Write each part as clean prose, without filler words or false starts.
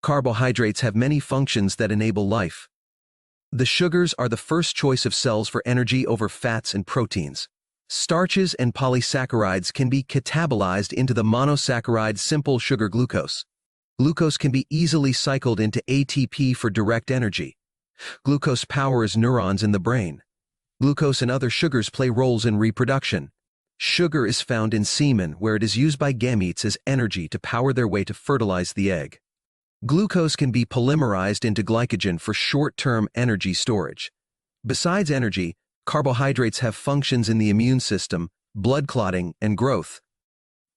Carbohydrates have many functions that enable life. The sugars are the first choice of cells for energy over fats and proteins. Starches and polysaccharides can be catabolized into the monosaccharide simple sugar glucose. Glucose can be easily cycled into ATP for direct energy. Glucose powers neurons in the brain. Glucose and other sugars play roles in reproduction. Sugar is found in semen, where it is used by gametes as energy to power their way to fertilize the egg. Glucose can be polymerized into glycogen for short-term energy storage. Besides energy, carbohydrates have functions in the immune system, blood clotting, and growth.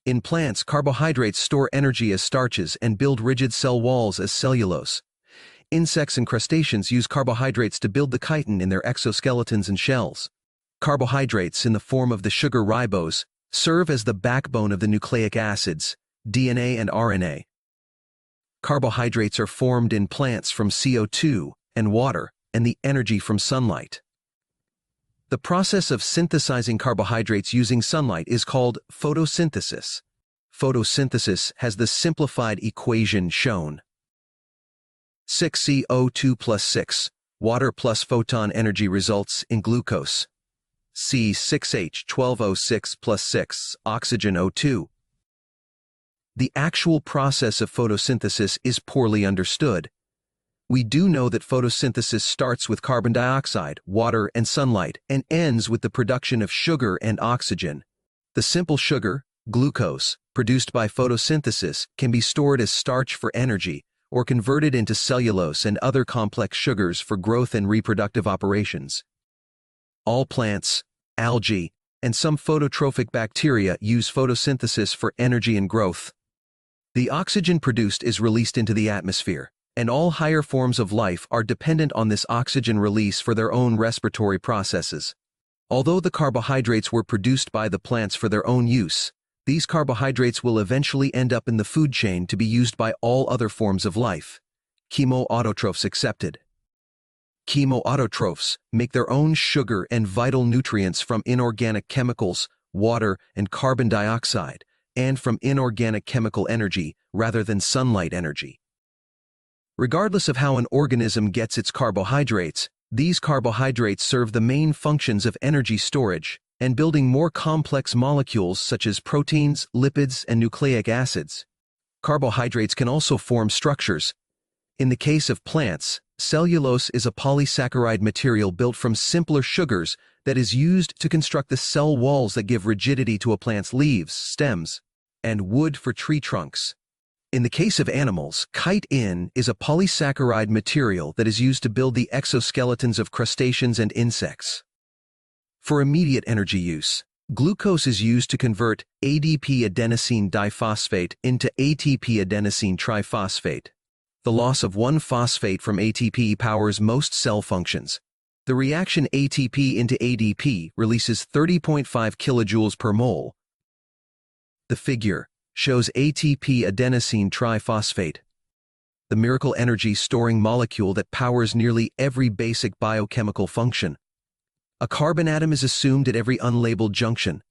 In plants, carbohydrates store energy as starches and build rigid cell walls as cellulose. Insects and crustaceans use carbohydrates to build the chitin in their exoskeletons and shells. Carbohydrates, in the form of the sugar ribose, serve as the backbone of the nucleic acids, DNA and RNA. Carbohydrates are formed in plants from CO2 and water and the energy from sunlight. The process of synthesizing carbohydrates using sunlight is called photosynthesis. Photosynthesis has the simplified equation shown. 6CO2 plus 6, water plus photon energy results in glucose. C6H12O6 plus 6, oxygen O2. The actual process of photosynthesis is poorly understood. We do know that photosynthesis starts with carbon dioxide, water, and sunlight, and ends with the production of sugar and oxygen. The simple sugar, glucose, produced by photosynthesis can be stored as starch for energy, or converted into cellulose and other complex sugars for growth and reproductive operations. All plants, algae, and some phototrophic bacteria use photosynthesis for energy and growth. The oxygen produced is released into the atmosphere, and all higher forms of life are dependent on this oxygen release for their own respiratory processes. Although the carbohydrates were produced by the plants for their own use, these carbohydrates will eventually end up in the food chain to be used by all other forms of life, chemoautotrophs excepted. Chemoautotrophs make their own sugar and vital nutrients from inorganic chemicals, water, and carbon dioxide, and from inorganic chemical energy rather than sunlight energy. Regardless of how an organism gets its carbohydrates, these carbohydrates serve the main functions of energy storage and building more complex molecules such as proteins, lipids, and nucleic acids. Carbohydrates can also form structures. In the case of plants, cellulose is a polysaccharide material built from simpler sugars that is used to construct the cell walls that give rigidity to a plant's leaves, stems, and wood for tree trunks. In the case of animals, chitin is a polysaccharide material that is used to build the exoskeletons of crustaceans and insects. For immediate energy use, glucose is used to convert ADP adenosine diphosphate into ATP adenosine triphosphate. The loss of one phosphate from ATP powers most cell functions. The reaction ATP into ADP releases 30.5 kilojoules per mole. The figure shows ATP adenosine triphosphate, the miracle energy storing molecule that powers nearly every basic biochemical function. A carbon atom is assumed at every unlabeled junction.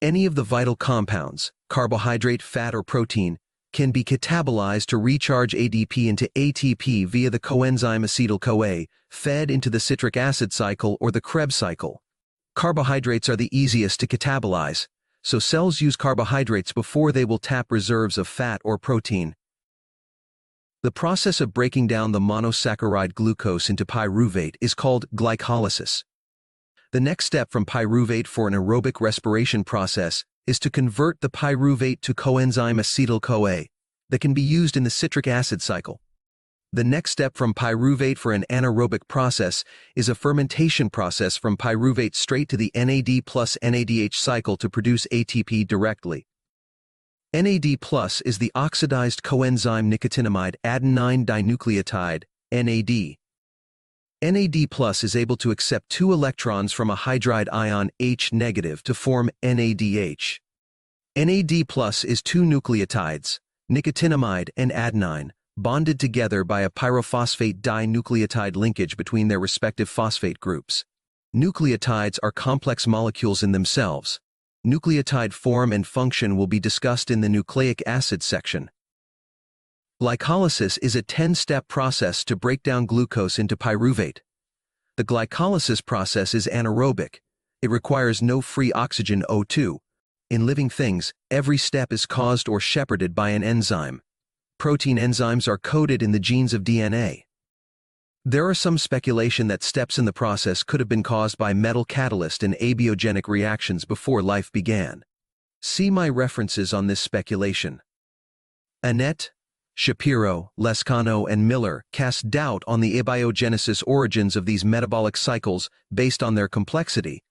Any of the vital compounds, carbohydrate, fat, or protein, can be catabolized to recharge ADP into ATP via the coenzyme acetyl-CoA, fed into the citric acid cycle or the Krebs cycle. Carbohydrates are the easiest to catabolize, so cells use carbohydrates before they will tap reserves of fat or protein. The process of breaking down the monosaccharide glucose into pyruvate is called glycolysis. The next step from pyruvate for an aerobic respiration process is to convert the pyruvate to coenzyme acetyl-CoA that can be used in the citric acid cycle. The next step from pyruvate for an anaerobic process is a fermentation process from pyruvate straight to the NAD plus NADH cycle to produce ATP directly. NAD plus is the oxidized coenzyme nicotinamide adenine dinucleotide, NAD. NAD plus is able to accept 2 electrons from a hydride ion H negative to form NADH. NAD plus is 2 nucleotides, nicotinamide and adenine, bonded together by a pyrophosphate dinucleotide linkage between their respective phosphate groups. Nucleotides are complex molecules in themselves. Nucleotide form and function will be discussed in the nucleic acid section. Glycolysis is a 10-step process to break down glucose into pyruvate. The glycolysis process is anaerobic. It requires no free oxygen O2. In living things, every step is caused or shepherded by an enzyme. Protein enzymes are coded in the genes of DNA. There are some speculation that steps in the process could have been caused by metal catalyst and abiogenic reactions before life began. See my references on this speculation. Annette, Shapiro, Lazcano, and Miller cast doubt on the abiogenesis origins of these metabolic cycles based on their complexity.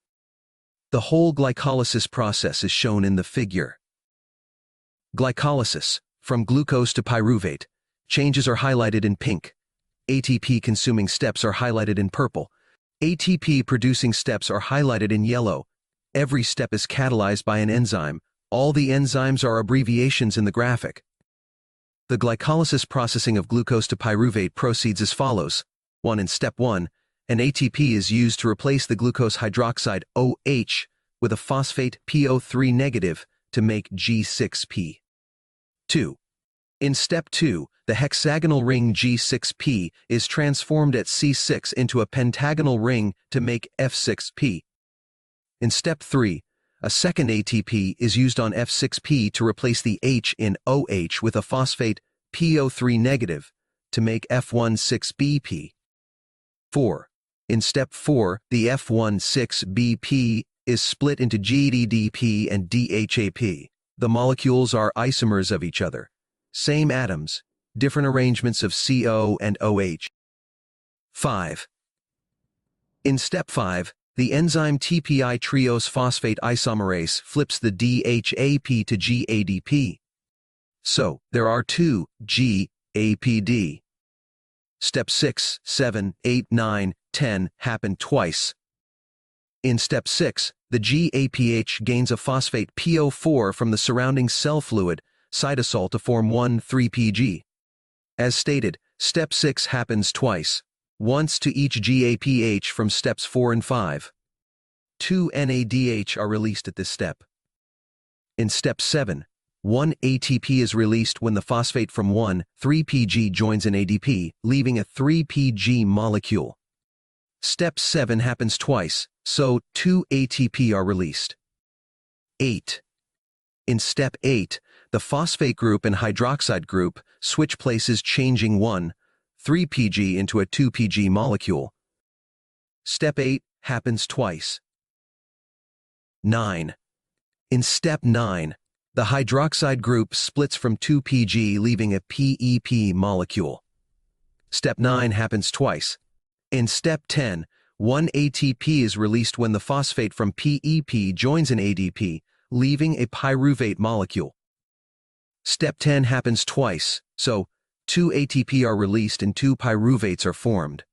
The whole glycolysis process is shown in the figure. Glycolysis, from glucose to pyruvate. Changes are highlighted in pink. ATP-consuming steps are highlighted in purple. ATP-producing steps are highlighted in yellow. Every step is catalyzed by an enzyme. All the enzymes are abbreviations in the graphic. The glycolysis processing of glucose to pyruvate proceeds as follows. 1. In step 1, an ATP is used to replace the glucose hydroxide OH with a phosphate PO3 negative to make G6P. 2. In step 2, the hexagonal ring G6P is transformed at C6 into a pentagonal ring to make F6P. In step 3, a second ATP is used on F6P to replace the H in OH with a phosphate PO3 negative to make F16BP. 4. In step 4, the F16BP is split into GDDP and DHAP. The molecules are isomers of each other. Same atoms, different arrangements of CO and OH. 5. In step 5, the enzyme TPI triose phosphate isomerase flips the DHAP to GADP. So, there are two GAPD. Step 6, 7, 8, 9, 10 happen twice. In step 6, the GAPH gains a phosphate PO4 from the surrounding cell fluid, cytosol, to form 1,3-PG. As stated, step 6 happens twice. Once to each GAPH from steps 4 and 5. 2 NADH are released at this step. In step 7, 1 ATP is released when the phosphate from 1,3-PG joins an ADP, leaving a 3-PG molecule. Step 7 happens twice, so 2 ATP are released. 8. In step 8, the phosphate group and hydroxide group switch places, changing 1,3-PG into a 2-PG molecule. Step 8 happens twice. 9. In step 9, the hydroxide group splits from 2-PG, leaving a PEP molecule. Step 9 happens twice. In step 10, 1 ATP is released when the phosphate from PEP joins an ADP, leaving a pyruvate molecule. Step 10 happens twice, so 2 ATP are released and 2 pyruvates are formed.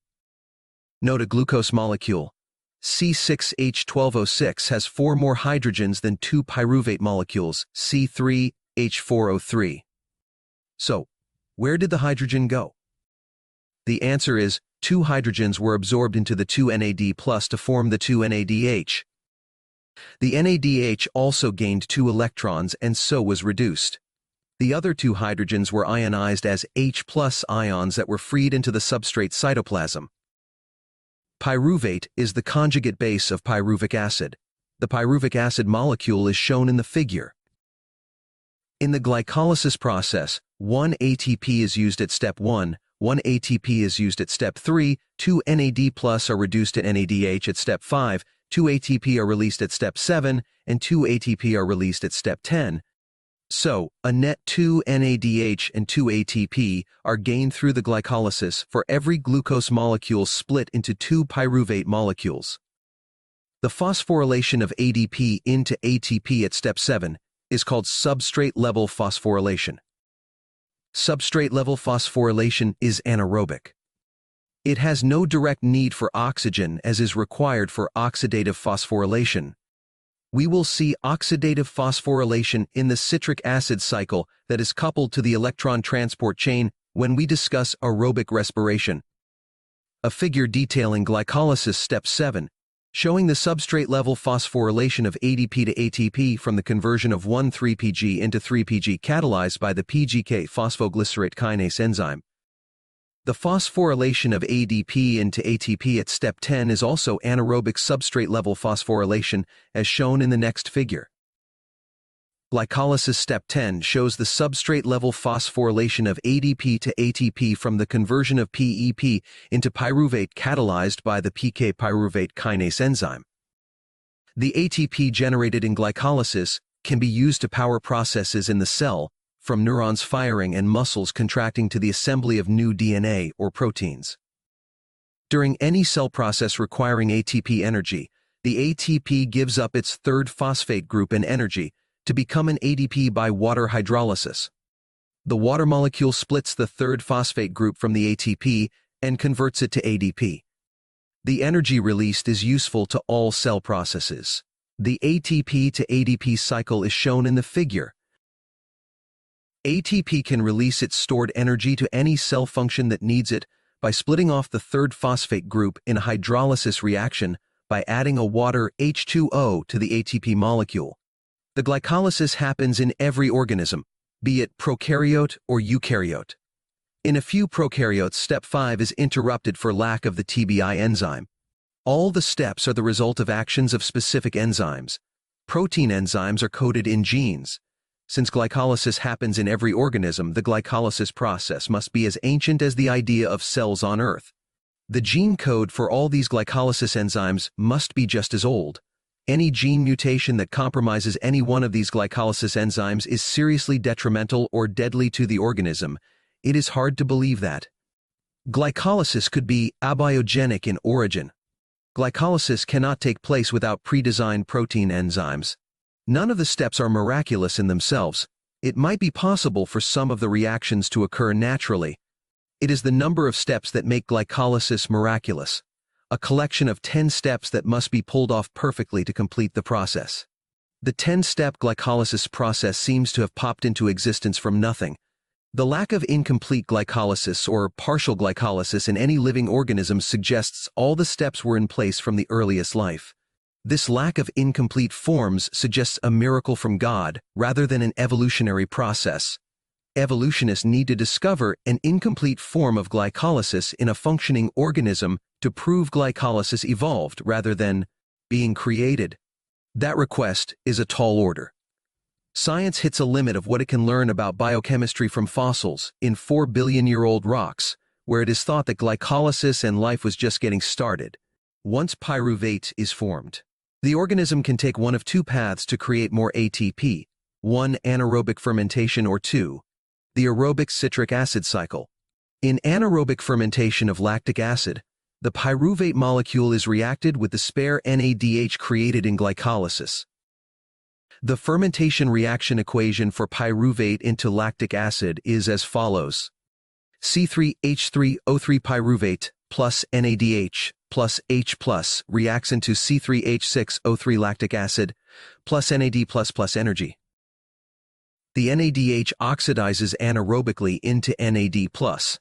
Note: a glucose molecule, C6H12O6, has 4 more hydrogens than 2 pyruvate molecules, C3H4O3. So, where did the hydrogen go? The answer is 2 hydrogens were absorbed into the 2 NAD+ to form the 2 NADH. The NADH also gained 2 electrons and so was reduced. The other 2 hydrogens were ionized as H+ ions that were freed into the substrate cytoplasm. Pyruvate is the conjugate base of pyruvic acid. The pyruvic acid molecule is shown in the figure. In the glycolysis process, 1 ATP is used at step 1, 1 ATP is used at step 3, 2 NAD+ are reduced to NADH at step 5, 2 ATP are released at step 7, and 2 ATP are released at step 10. So, a net 2 NADH and 2 ATP are gained through the glycolysis for every glucose molecule split into 2 pyruvate molecules. The phosphorylation of ADP into ATP at step 7 is called substrate-level phosphorylation. Substrate-level phosphorylation is anaerobic. It has no direct need for oxygen as is required for oxidative phosphorylation. We will see oxidative phosphorylation in the citric acid cycle that is coupled to the electron transport chain when we discuss aerobic respiration. A figure detailing glycolysis step 7 showing the substrate-level phosphorylation of ADP to ATP from the conversion of 1,3-PG into 3-PG catalyzed by the PGK phosphoglycerate kinase enzyme. The phosphorylation of ADP into ATP at step 10 is also anaerobic substrate-level phosphorylation, as shown in the next figure. Glycolysis step 10 shows the substrate-level phosphorylation of ADP to ATP from the conversion of PEP into pyruvate catalyzed by the PK pyruvate kinase enzyme. The ATP generated in glycolysis can be used to power processes in the cell, from neurons firing and muscles contracting to the assembly of new DNA or proteins. During any cell process requiring ATP energy, the ATP gives up its third phosphate group and energy to become an ADP by water hydrolysis. The water molecule splits the third phosphate group from the ATP and converts it to ADP. The energy released is useful to all cell processes. The ATP to ADP cycle is shown in the figure. ATP can release its stored energy to any cell function that needs it by splitting off the third phosphate group in a hydrolysis reaction by adding a water H2O to the ATP molecule. The glycolysis happens in every organism, be it prokaryote or eukaryote. In a few prokaryotes, step 5 is interrupted for lack of the TBI enzyme. All the steps are the result of actions of specific enzymes. Protein enzymes are coded in genes. Since glycolysis happens in every organism, the glycolysis process must be as ancient as the idea of cells on Earth. The gene code for all these glycolysis enzymes must be just as old. Any gene mutation that compromises any one of these glycolysis enzymes is seriously detrimental or deadly to the organism. It is hard to believe that. Glycolysis could be abiogenic in origin. Glycolysis cannot take place without pre-designed protein enzymes. None of the steps are miraculous in themselves. It might be possible for some of the reactions to occur naturally. It is the number of steps that make glycolysis miraculous, a collection of 10 steps that must be pulled off perfectly to complete the process. The 10-step glycolysis process seems to have popped into existence from nothing. The lack of incomplete glycolysis or partial glycolysis in any living organism suggests all the steps were in place from the earliest life. This lack of incomplete forms suggests a miracle from God rather than an evolutionary process. Evolutionists need to discover an incomplete form of glycolysis in a functioning organism to prove glycolysis evolved rather than being created. That request is a tall order. Science hits a limit of what it can learn about biochemistry from fossils in 4-billion-year-old rocks, where it is thought that glycolysis and life was just getting started. Once pyruvate is formed, the organism can take one of two paths to create more ATP, 1 anaerobic fermentation or 2, the aerobic citric acid cycle. In anaerobic fermentation of lactic acid, the pyruvate molecule is reacted with the spare NADH created in glycolysis. The fermentation reaction equation for pyruvate into lactic acid is as follows. C3H3O3 pyruvate plus NADH plus H plus reacts into C3H6O3 lactic acid plus NAD plus energy. The NADH oxidizes anaerobically into NAD plus.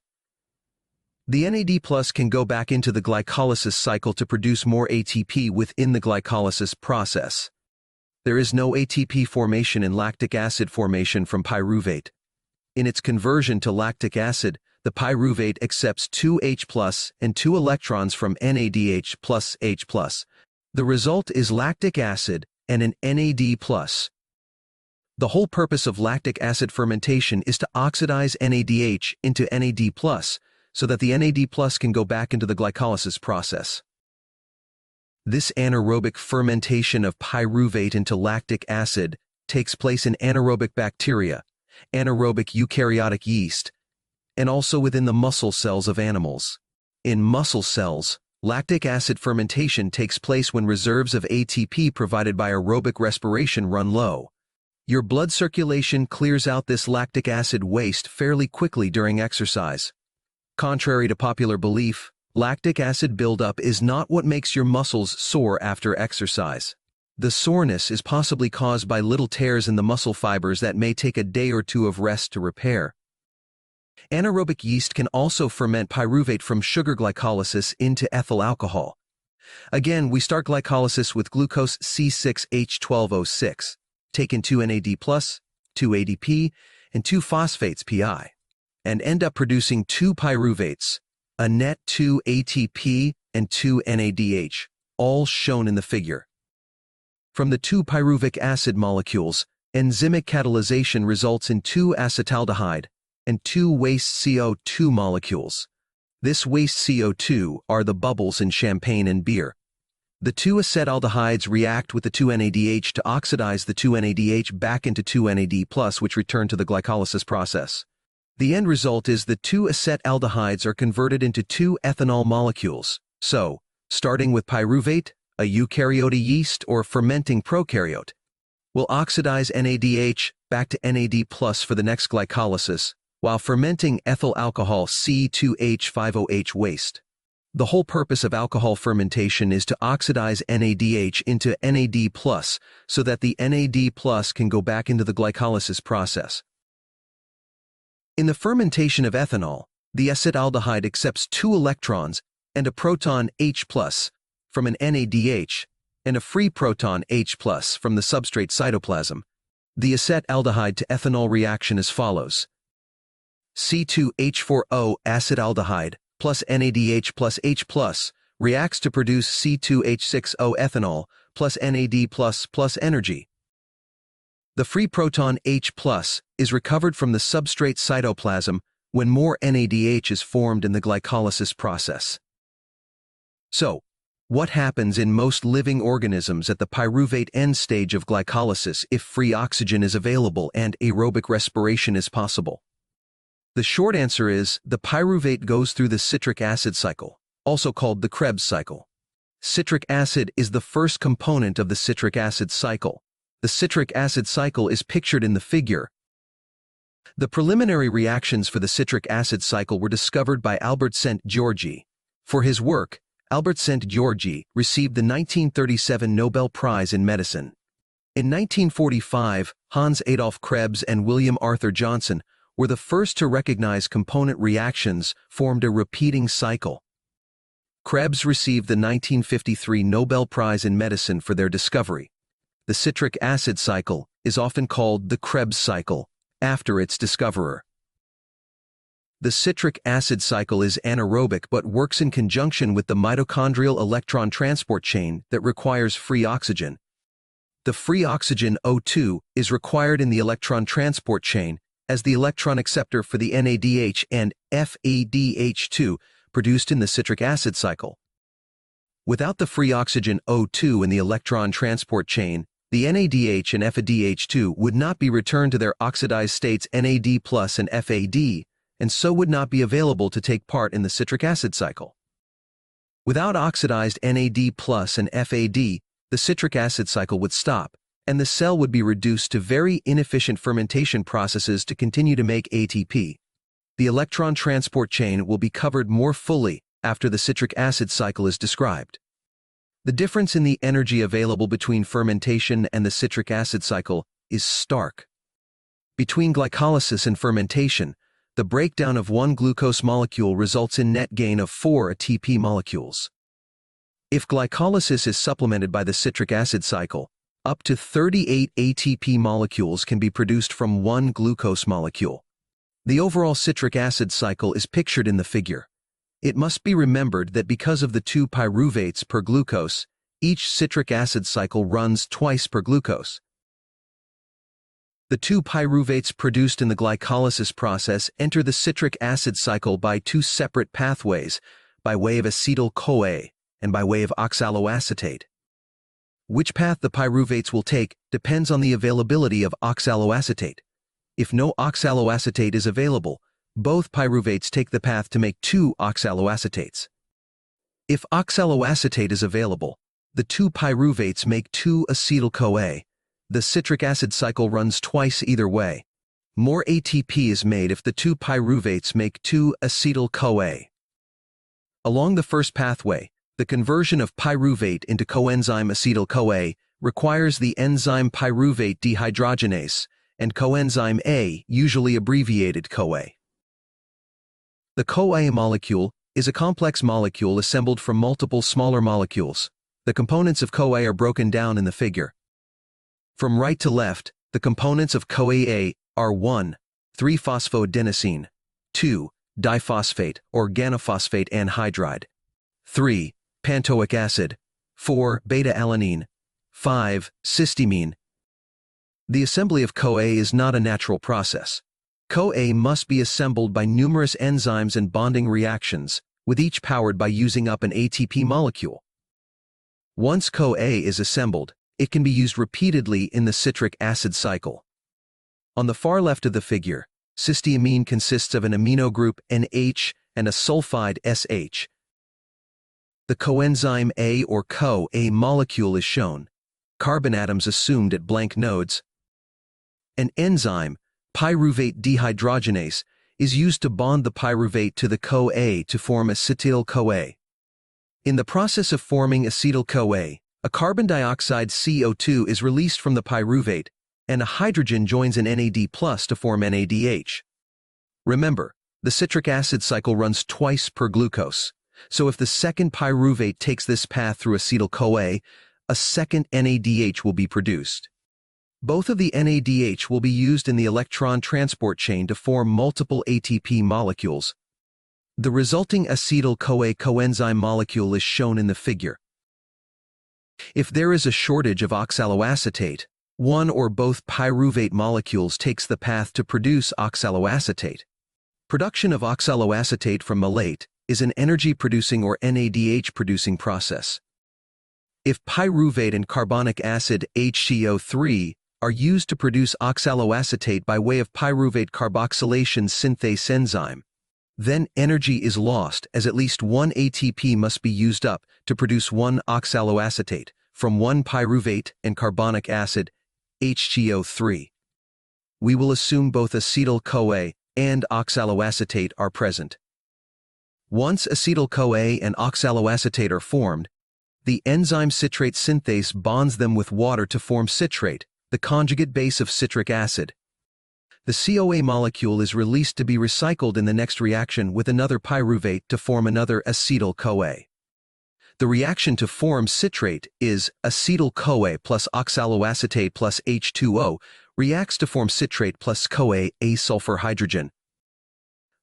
The NAD plus can go back into the glycolysis cycle to produce more ATP within the glycolysis process. There is no ATP formation in lactic acid formation from pyruvate. In its conversion to lactic acid, the pyruvate accepts 2 H plus and 2 electrons from NADH plus H plus. The result is lactic acid and an NAD plus. The whole purpose of lactic acid fermentation is to oxidize NADH into NAD plus, so that the NAD plus can go back into the glycolysis process. This anaerobic fermentation of pyruvate into lactic acid takes place in anaerobic bacteria, anaerobic eukaryotic yeast, and also within the muscle cells of animals. In muscle cells, lactic acid fermentation takes place when reserves of ATP provided by aerobic respiration run low. Your blood circulation clears out this lactic acid waste fairly quickly during exercise. Contrary to popular belief, lactic acid buildup is not what makes your muscles sore after exercise. The soreness is possibly caused by little tears in the muscle fibers that may take a day or two of rest to repair. Anaerobic yeast can also ferment pyruvate from sugar glycolysis into ethyl alcohol. Again, we start glycolysis with glucose C6H12O6, taken 2 NAD+, 2 ADP, and 2 phosphates PI, and end up producing 2 pyruvates, a net 2 ATP and 2 NADH, all shown in the figure. From the 2 pyruvic acid molecules, enzymic catalyzation results in 2 acetaldehyde and 2 waste CO2 molecules. This waste CO2 are the bubbles in champagne and beer. The 2 acetaldehydes react with the 2 NADH to oxidize the 2 NADH back into 2 NAD+, which return to the glycolysis process. The end result is the 2 acetaldehydes are converted into 2 ethanol molecules. So, starting with pyruvate, a eukaryote yeast or fermenting prokaryote, will oxidize NADH back to NAD+ for the next glycolysis, while fermenting ethyl alcohol C2H5OH waste. The whole purpose of alcohol fermentation is to oxidize NADH into NAD+, so that the NAD+ can go back into the glycolysis process. In the fermentation of ethanol, the acetaldehyde accepts 2 electrons and a proton H+ from an NADH and a free proton H+ from the substrate cytoplasm. The acetaldehyde to ethanol reaction as follows: C2H4O acetaldehyde plus NADH plus H+ reacts to produce C2H6O ethanol plus NAD+ plus energy. The free proton H+ is recovered from the substrate cytoplasm when more NADH is formed in the glycolysis process. So, what happens in most living organisms at the pyruvate end stage of glycolysis if free oxygen is available and aerobic respiration is possible? The short answer is the pyruvate goes through the citric acid cycle, also called the Krebs cycle. Citric acid is the first component of the citric acid cycle. The citric acid cycle is pictured in the figure. The preliminary reactions for the citric acid cycle were discovered by Albert Szent-Györgyi. For his work, Albert Szent-Györgyi received the 1937 Nobel Prize in Medicine. In 1945, Hans Adolf Krebs and William Arthur Johnson were the first to recognize component reactions formed a repeating cycle. Krebs received the 1953 Nobel Prize in Medicine for their discovery. The citric acid cycle is often called the Krebs cycle, after its discoverer. The citric acid cycle is anaerobic but works in conjunction with the mitochondrial electron transport chain that requires free oxygen. The free oxygen O2 is required in the electron transport chain as the electron acceptor for the NADH and FADH2 produced in the citric acid cycle. Without the free oxygen O2 in the electron transport chain, the NADH and FADH2 would not be returned to their oxidized states NAD+ and FAD, and so would not be available to take part in the citric acid cycle. Without oxidized NAD+ and FAD, the citric acid cycle would stop, and the cell would be reduced to very inefficient fermentation processes to continue to make ATP. The electron transport chain will be covered more fully after the citric acid cycle is described. The difference in the energy available between fermentation and the citric acid cycle is stark. Between glycolysis and fermentation, the breakdown of one glucose molecule results in net gain of 4 ATP molecules. If glycolysis is supplemented by the citric acid cycle, up to 38 ATP molecules can be produced from one glucose molecule. The overall citric acid cycle is pictured in the figure. It must be remembered that because of the 2 pyruvates per glucose, each citric acid cycle runs twice per glucose. The 2 pyruvates produced in the glycolysis process enter the citric acid cycle by 2 separate pathways, by way of acetyl-CoA and by way of oxaloacetate. Which path the pyruvates will take depends on the availability of oxaloacetate. If no oxaloacetate is available, both pyruvates take the path to make 2 oxaloacetates. If oxaloacetate is available, the 2 pyruvates make 2 acetyl-CoA. The citric acid cycle runs twice either way. More ATP is made if the 2 pyruvates make 2 acetyl-CoA. Along the first pathway, the conversion of pyruvate into coenzyme acetyl-CoA requires the enzyme pyruvate dehydrogenase and coenzyme A, usually abbreviated CoA. The CoA molecule is a complex molecule assembled from multiple smaller molecules. The components of CoA are broken down in the figure. From right to left, the components of CoA are 1. 3-phosphoadenosine, 2. Diphosphate, organophosphate anhydride, 3. Pantoic acid, 4. Beta-alanine, 5. Cysteamine. The assembly of CoA is not a natural process. CoA must be assembled by numerous enzymes and bonding reactions, with each powered by using up an ATP molecule. Once CoA is assembled, it can be used repeatedly in the citric acid cycle. On the far left of the figure, cysteamine consists of an amino group NH and a sulfide SH. The coenzyme A or CoA molecule is shown, carbon atoms assumed at blank nodes. An enzyme, pyruvate dehydrogenase, is used to bond the pyruvate to the CoA to form acetyl-CoA. In the process of forming acetyl-CoA, a carbon dioxide CO2 is released from the pyruvate, and a hydrogen joins an NAD+ to form NADH. Remember, the citric acid cycle runs twice per glucose, so if the second pyruvate takes this path through acetyl-CoA, a second NADH will be produced. Both of the NADH will be used in the electron transport chain to form multiple ATP molecules. The resulting acetyl-CoA coenzyme molecule is shown in the figure. If there is a shortage of oxaloacetate, one or both pyruvate molecules takes the path to produce oxaloacetate. Production of oxaloacetate from malate is an energy-producing or NADH-producing process. If pyruvate and carbonic acid HCO3 are used to produce oxaloacetate by way of pyruvate carboxylation synthase enzyme, then energy is lost as at least one ATP must be used up to produce one oxaloacetate from one pyruvate and carbonic acid HCO3. We will assume both acetyl-CoA and oxaloacetate are present. Once acetyl-CoA and oxaloacetate are formed, the enzyme citrate synthase bonds them with water to form citrate, the conjugate base of citric acid. The CoA molecule is released to be recycled in the next reaction with another pyruvate to form another acetyl-CoA. The reaction to form citrate is acetyl-CoA plus oxaloacetate plus H2O reacts to form citrate plus CoA A sulfur hydrogen.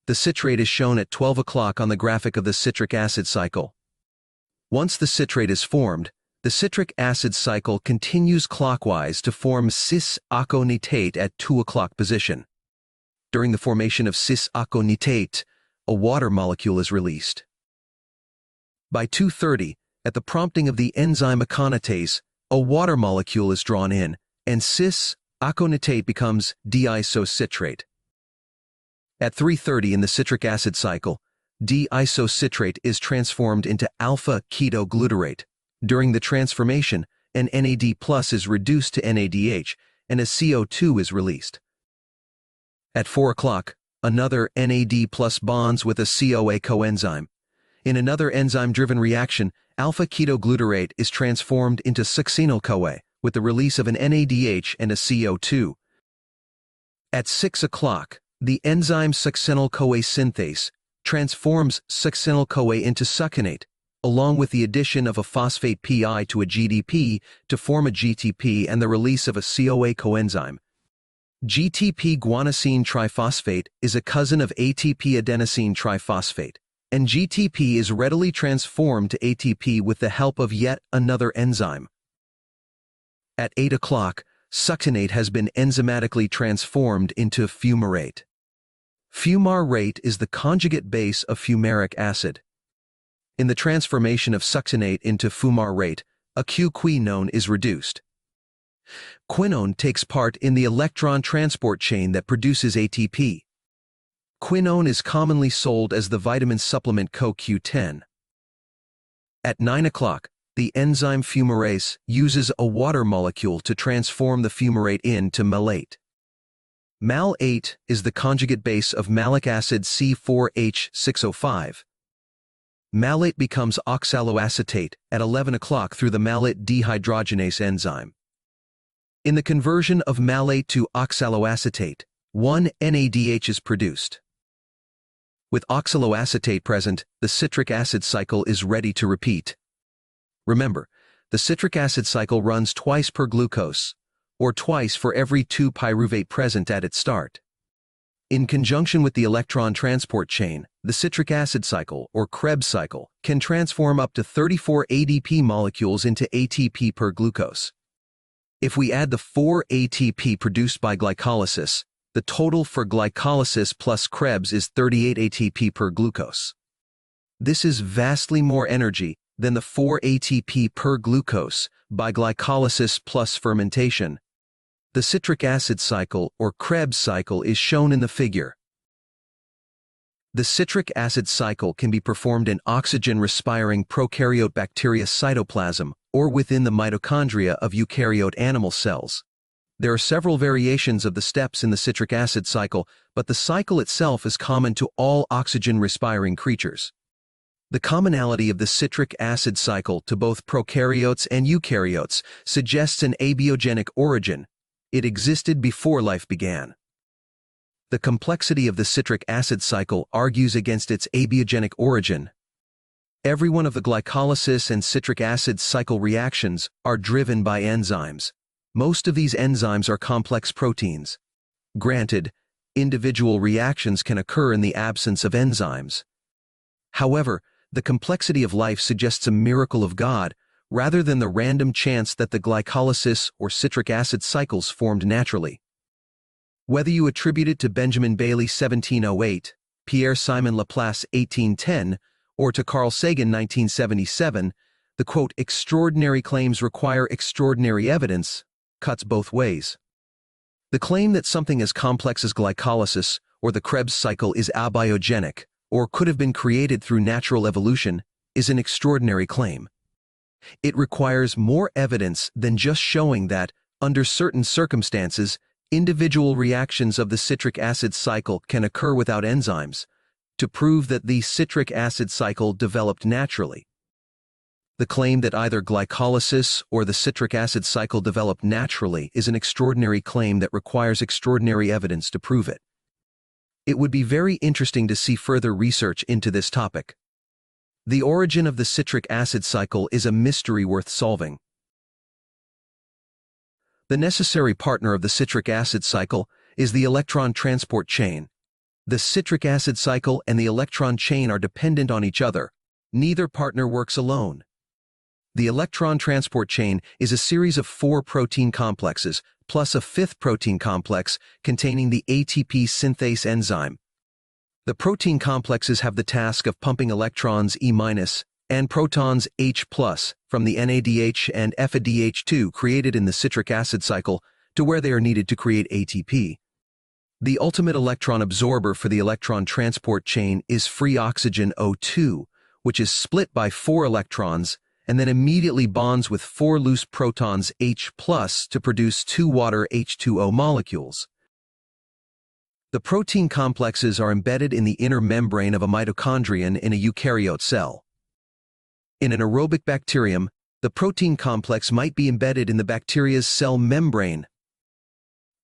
The citrate is shown at 12 o'clock on the graphic of the citric acid cycle. Once the citrate is formed, the citric acid cycle continues clockwise to form cis-aconitate at 2 o'clock position. During the formation of cis-aconitate, a water molecule is released. By 2:30, at the prompting of the enzyme aconitase, a water molecule is drawn in, and cis-aconitate becomes diisocitrate. At 3:30 in the citric acid cycle, diisocitrate is transformed into alpha-ketoglutarate. During the transformation, an NAD+ is reduced to NADH, and a CO2 is released. At 4 o'clock, another NAD+ bonds with a CoA coenzyme. In another enzyme-driven reaction, alpha-ketoglutarate is transformed into succinyl-CoA, with the release of an NADH and a CO2. At 6 o'clock, the enzyme succinyl-CoA synthase transforms succinyl-CoA into succinate, along with the addition of a phosphate pi to a GDP to form a GTP and the release of a CoA coenzyme. GTP guanosine triphosphate is a cousin of ATP adenosine triphosphate, and GTP is readily transformed to ATP with the help of yet another enzyme. At 8 o'clock, succinate has been enzymatically transformed into fumarate. Fumarate is the conjugate base of fumaric acid. In the transformation of succinate into fumarate, a Q-quinone is reduced. Quinone takes part in the electron transport chain that produces ATP. Quinone is commonly sold as the vitamin supplement CoQ10. At 9 o'clock, the enzyme fumarase uses a water molecule to transform the fumarate into malate. Malate is the conjugate base of malic acid C4H6O5. Malate becomes oxaloacetate at 11 o'clock through the malate dehydrogenase enzyme. In the conversion of malate to oxaloacetate, one NADH is produced. With oxaloacetate present, the citric acid cycle is ready to repeat. Remember, the citric acid cycle runs twice per glucose, or twice for every 2 pyruvate present at its start. In conjunction with the electron transport chain, the citric acid cycle, or Krebs cycle, can transform up to 34 ADP molecules into ATP per glucose. If we add the 4 ATP produced by glycolysis, the total for glycolysis plus Krebs is 38 ATP per glucose. This is vastly more energy than the 4 ATP per glucose by glycolysis plus fermentation. The citric acid cycle, or Krebs cycle, is shown in the figure. The citric acid cycle can be performed in oxygen-respiring prokaryote bacteria cytoplasm or within the mitochondria of eukaryote animal cells. There are several variations of the steps in the citric acid cycle, but the cycle itself is common to all oxygen-respiring creatures. The commonality of the citric acid cycle to both prokaryotes and eukaryotes suggests an abiogenic origin. It existed before life began. The complexity of the citric acid cycle argues against its abiogenic origin. Every one of the glycolysis and citric acid cycle reactions are driven by enzymes. Most of these enzymes are complex proteins. Granted, individual reactions can occur in the absence of enzymes. However, the complexity of life suggests a miracle of God, rather than the random chance that the glycolysis or citric acid cycles formed naturally. Whether you attribute it to Benjamin Bailey 1708, Pierre-Simon Laplace 1810, or to Carl Sagan 1977, the quote, "extraordinary claims require extraordinary evidence," cuts both ways. The claim that something as complex as glycolysis or the Krebs cycle is abiogenic, or could have been created through natural evolution, is an extraordinary claim. It requires more evidence than just showing that, under certain circumstances, individual reactions of the citric acid cycle can occur without enzymes, to prove that the citric acid cycle developed naturally. The claim that either glycolysis or the citric acid cycle developed naturally is an extraordinary claim that requires extraordinary evidence to prove it. It would be very interesting to see further research into this topic. The origin of the citric acid cycle is a mystery worth solving. The necessary partner of the citric acid cycle is the electron transport chain. The citric acid cycle and the electron chain are dependent on each other. Neither partner works alone. The electron transport chain is a series of 4 protein complexes, plus a 5th protein complex containing the ATP synthase enzyme. The protein complexes have the task of pumping electrons E- and protons H+ from the NADH and FADH2 created in the citric acid cycle to where they are needed to create ATP. The ultimate electron absorber for the electron transport chain is free oxygen O2, which is split by 4 electrons and then immediately bonds with 4 loose protons H+ to produce 2 water H2O molecules. The protein complexes are embedded in the inner membrane of a mitochondrion in a eukaryote cell. In an aerobic bacterium, the protein complex might be embedded in the bacteria's cell membrane.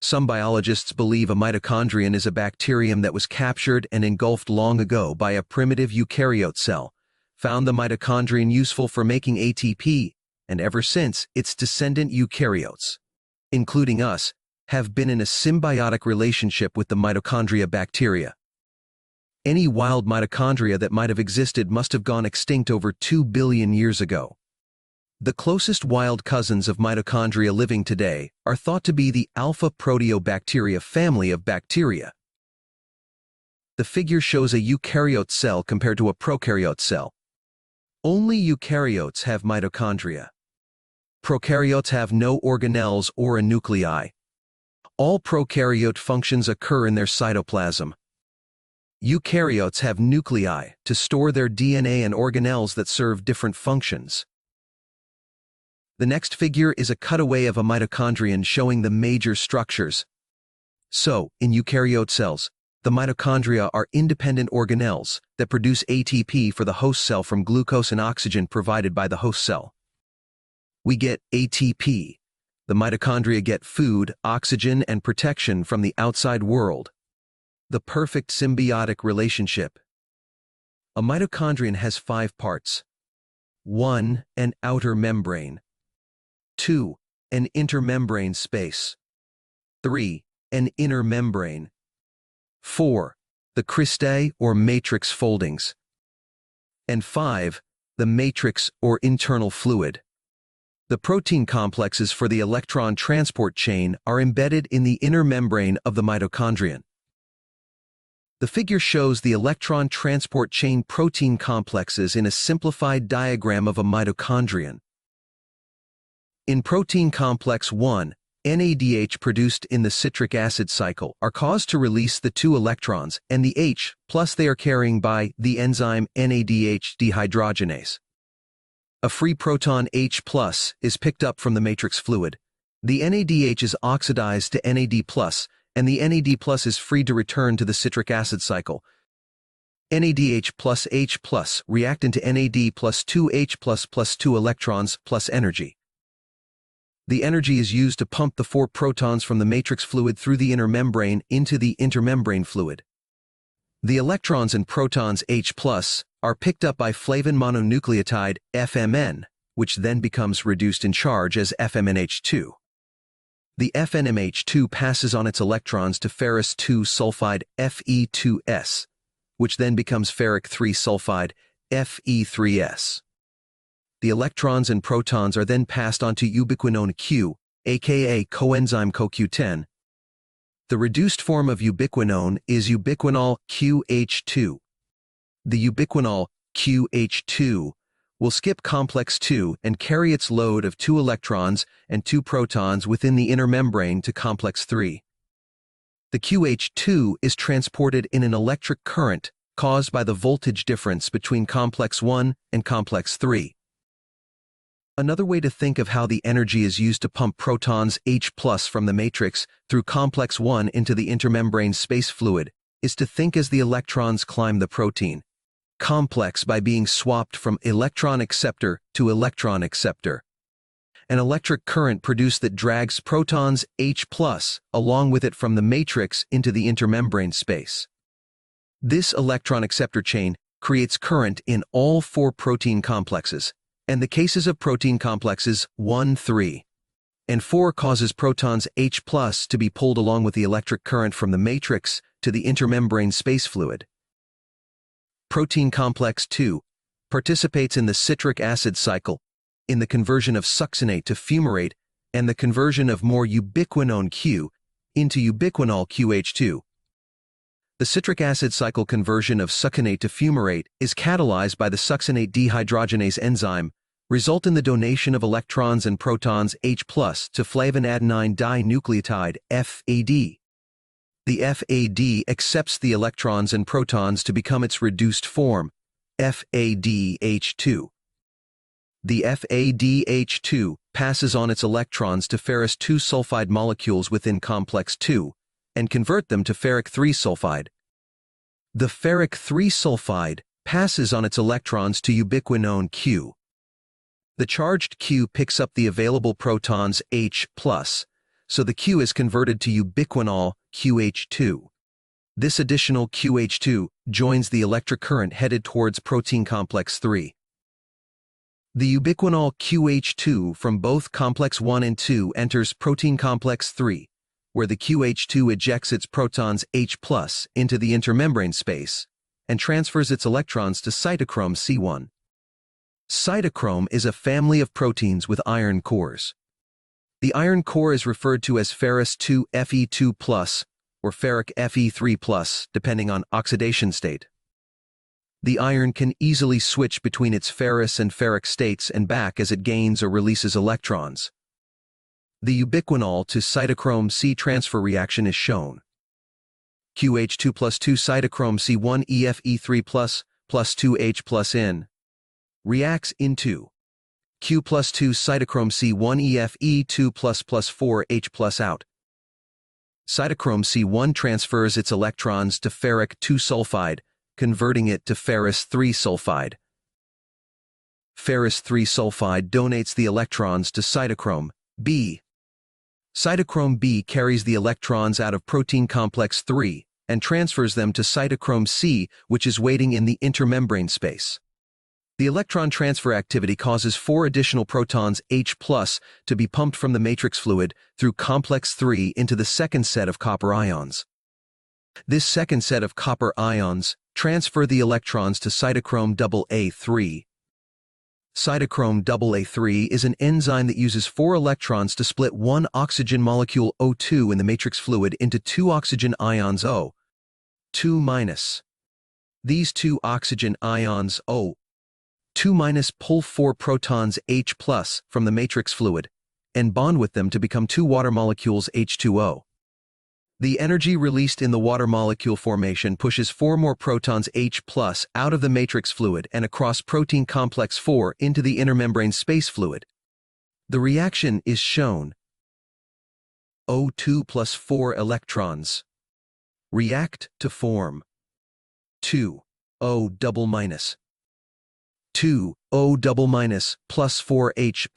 Some biologists believe a mitochondrion is a bacterium that was captured and engulfed long ago by a primitive eukaryote cell, found the mitochondrion useful for making ATP, and ever since, its descendant eukaryotes, including us, have been in a symbiotic relationship with the mitochondria bacteria. Any wild mitochondria that might have existed must have gone extinct over 2 billion years ago. The closest wild cousins of mitochondria living today are thought to be the alpha proteobacteria family of bacteria. The figure shows a eukaryote cell compared to a prokaryote cell. Only eukaryotes have mitochondria. Prokaryotes have no organelles or a nuclei. All prokaryote functions occur in their cytoplasm. Eukaryotes have nuclei to store their DNA and organelles that serve different functions. The next figure is a cutaway of a mitochondrion showing the major structures. So, in eukaryote cells, the mitochondria are independent organelles that produce ATP for the host cell from glucose and oxygen provided by the host cell. We get ATP. The mitochondria get food, oxygen, and protection from the outside world. The perfect symbiotic relationship. A mitochondrion has 5 parts. 1. An outer membrane. 2. An intermembrane space. 3. An inner membrane. 4. The cristae or matrix foldings. And 5. The matrix or internal fluid. The protein complexes for the electron transport chain are embedded in the inner membrane of the mitochondrion. The figure shows the electron transport chain protein complexes in a simplified diagram of a mitochondrion. In protein complex 1, NADH produced in the citric acid cycle are caused to release the 2 electrons and the H+ they are carrying by the enzyme NADH dehydrogenase. A free proton H+ is picked up from the matrix fluid. The NADH is oxidized to NAD+, and the NAD+ is free to return to the citric acid cycle. NADH plus H+ react into NAD plus 2H plus 2 electrons plus energy. The energy is used to pump the 4 protons from the matrix fluid through the inner membrane into the intermembrane fluid. The electrons and protons H+ are picked up by flavin mononucleotide FMN, which then becomes reduced in charge as FMNH2. The FNMH2 passes on its electrons to ferrous 2 sulfide Fe2S, which then becomes ferric 3 sulfide Fe3S. The electrons and protons are then passed on to ubiquinone Q, aka coenzyme CoQ10. The reduced form of ubiquinone is ubiquinol QH2. The ubiquinol QH2 will skip complex 2 and carry its load of 2 electrons and 2 protons within the inner membrane to complex 3. The QH2 is transported in an electric current caused by the voltage difference between complex 1 and complex 3. Another way to think of how the energy is used to pump protons H+ from the matrix through complex 1 into the intermembrane space fluid is to think as the electrons climb the protein complex by being swapped from electron acceptor to electron acceptor. An electric current produced that drags protons H+ along with it from the matrix into the intermembrane space. This electron acceptor chain creates current in all 4 protein complexes, and the cases of protein complexes 1, 3, and 4 causes protons H+ to be pulled along with the electric current from the matrix to the intermembrane space fluid. Protein complex 2 participates in the citric acid cycle, in the conversion of succinate to fumarate, and the conversion of more ubiquinone Q into ubiquinol QH2. The citric acid cycle conversion of succinate to fumarate is catalyzed by the succinate dehydrogenase enzyme, result in the donation of electrons and protons H+ to flavin adenine dinucleotide FAD. The FAD accepts the electrons and protons to become its reduced form, FADH2. The FADH2 passes on its electrons to ferrous 2 sulfide molecules within complex 2 and convert them to ferric 3 sulfide. The ferric 3 sulfide passes on its electrons to ubiquinone Q. The charged Q picks up the available protons H+, so the Q is converted to ubiquinol QH2. This additional QH2 joins the electric current headed towards protein complex 3. The ubiquinol QH2 from both complex 1 and 2 enters protein complex 3, where the QH2 ejects its protons H+ into the intermembrane space and transfers its electrons to cytochrome C1. Cytochrome is a family of proteins with iron cores. The iron core is referred to as ferrous 2 Fe2+, or ferric Fe3+, depending on oxidation state. The iron can easily switch between its ferrous and ferric states and back as it gains or releases electrons. The ubiquinol to cytochrome C transfer reaction is shown. QH2 plus 2 cytochrome C1 EFE3 plus 2H plus N reacts into Q plus 2 cytochrome C1 EFE2 plus 4H plus out. Cytochrome C1 transfers its electrons to ferric 2 sulfide, converting it to ferrous 3 sulfide. Ferrous 3 sulfide donates the electrons to cytochrome B. Cytochrome B carries the electrons out of protein complex 3 and transfers them to cytochrome C, which is waiting in the intermembrane space. The electron transfer activity causes 4 additional protons H+ to be pumped from the matrix fluid through complex 3 into the second set of copper ions. This second set of copper ions transfer the electrons to cytochrome AA3. Cytochrome AA3 is an enzyme that uses 4 electrons to split one oxygen molecule O2 in the matrix fluid into 2 oxygen ions O, 2-. These 2 oxygen ions O, 2- pull 4 protons H+ from the matrix fluid and bond with them to become 2 water molecules H2O. The energy released in the water molecule formation pushes 4 more protons H+ out of the matrix fluid and across protein complex 4 into the intermembrane space fluid. The reaction is shown. O2 plus 4 electrons react to form 2 O-, 2 O-, plus 4 H+,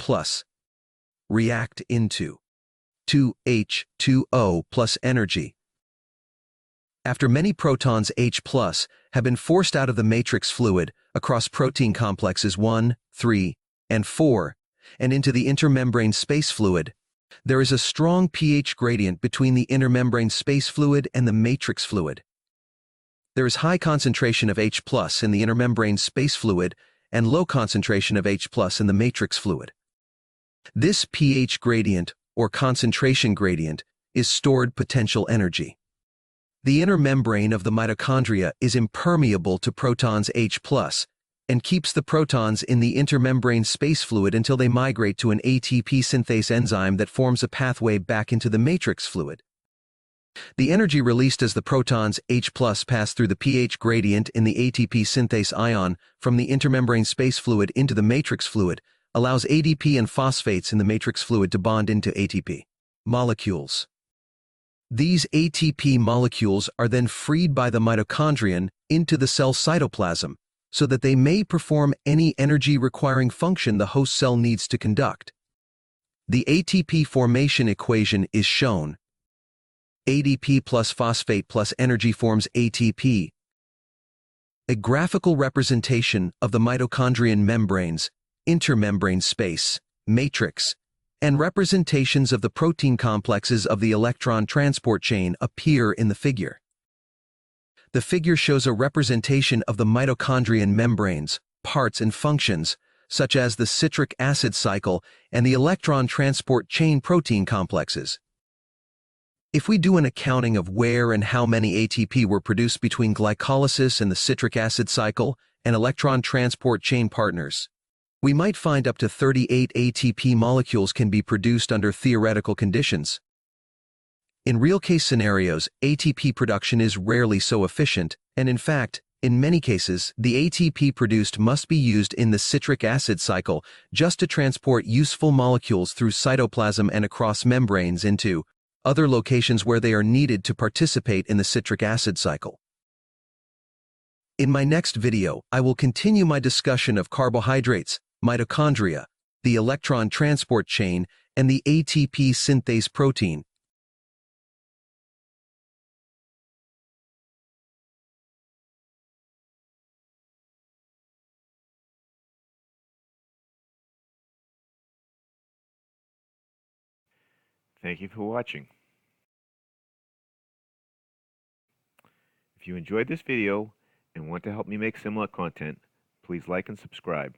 react into 2 H2O plus energy. After many protons H+ have been forced out of the matrix fluid across protein complexes 1, 3, and 4, and into the intermembrane space fluid, there is a strong pH gradient between the intermembrane space fluid and the matrix fluid. There is high concentration of H+ in the intermembrane space fluid and low concentration of H+ in the matrix fluid. This pH gradient, or concentration gradient, is stored potential energy. The inner membrane of the mitochondria is impermeable to protons H+ and keeps the protons in the intermembrane space fluid until they migrate to an ATP synthase enzyme that forms a pathway back into the matrix fluid. The energy released as the protons H+ pass through the pH gradient in the ATP synthase ion from the intermembrane space fluid into the matrix fluid allows ADP and phosphates in the matrix fluid to bond into ATP molecules. These ATP molecules are then freed by the mitochondrion into the cell cytoplasm so that they may perform any energy-requiring function the host cell needs to conduct. The ATP formation equation is shown. ADP plus phosphate plus energy forms ATP. A graphical representation of the mitochondrion membranes, intermembrane space, matrix, and representations of the protein complexes of the electron transport chain appear in the figure. The figure shows a representation of the mitochondrion membranes, parts and functions, such as the citric acid cycle and the electron transport chain protein complexes. If we do an accounting of where and how many ATP were produced between glycolysis and the citric acid cycle and electron transport chain partners, we might find up to 38 ATP molecules can be produced under theoretical conditions. In real-case scenarios, ATP production is rarely so efficient, and in fact, in many cases, the ATP produced must be used in the citric acid cycle just to transport useful molecules through cytoplasm and across membranes into other locations where they are needed to participate in the citric acid cycle. In my next video, I will continue my discussion of carbohydrates, mitochondria, the electron transport chain, and the ATP synthase protein. Thank you for watching. If you enjoyed this video and want to help me make similar content, please like and subscribe.